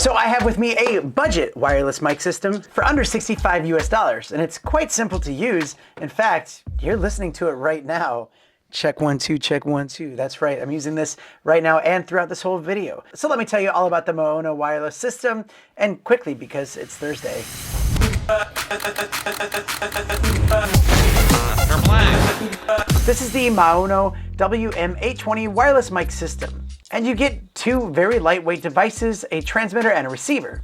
So I have with me a budget wireless mic system for under $65 US, and it's quite simple to use. In fact, you're listening to it right now. Check 1 2, check 1 2. That's right, I'm using this right now and throughout this whole video. So let me tell you all about the Maono Wireless System, and quickly because it's Thursday. This is the Maono WM820 Wireless Mic System. And you get two very lightweight devices, a transmitter and a receiver.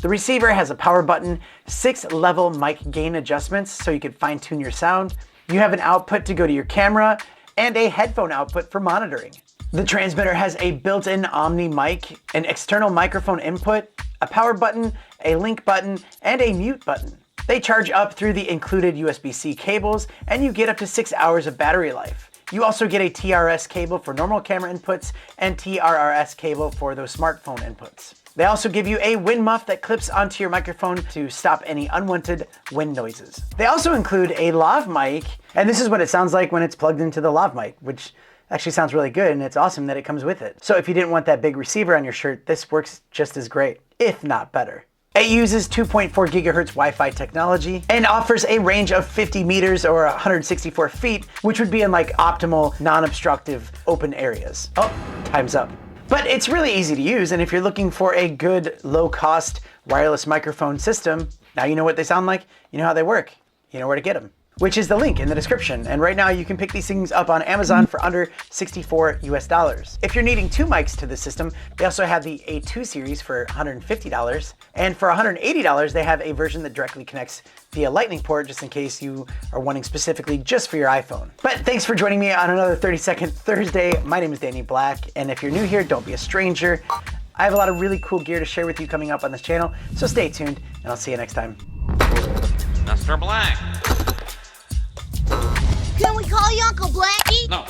The receiver has a power button, 6 level mic gain adjustments so you can fine tune your sound. You have an output to go to your camera and a headphone output for monitoring. The transmitter has a built-in Omni mic, an external microphone input, a power button, a link button, and a mute button. They charge up through the included USB-C cables, and you get up to 6 hours of battery life. You also get a TRS cable for normal camera inputs and TRRS cable for those smartphone inputs. They also give you a wind muff that clips onto your microphone to stop any unwanted wind noises. They also include a lav mic, and this is what it sounds like when it's plugged into the lav mic, which actually sounds really good, and it's awesome that it comes with it. So if you didn't want that big receiver on your shirt, this works just as great, if not better. It uses 2.4 gigahertz Wi-Fi technology and offers a range of 50 meters or 164 feet, which would be in like optimal, non-obstructive open areas. Oh, time's up. But it's really easy to use, and if you're looking for a good, low-cost wireless microphone system, now you know what they sound like, you know how they work, you know where to get them, which is the link in the description. And right now you can pick these things up on Amazon for under $64 US. If you're needing 2 mics to the system, they also have the A2 series for $150. And for $180, they have a version that directly connects via Lightning port, just in case you are wanting specifically just for your iPhone. But thanks for joining me on another 30-second Thursday. My name is Danny Black, and if you're new here, don't be a stranger. I have a lot of really cool gear to share with you coming up on this channel, so stay tuned, and I'll see you next time. Mr. Black. Can we call you Uncle Blackie? No.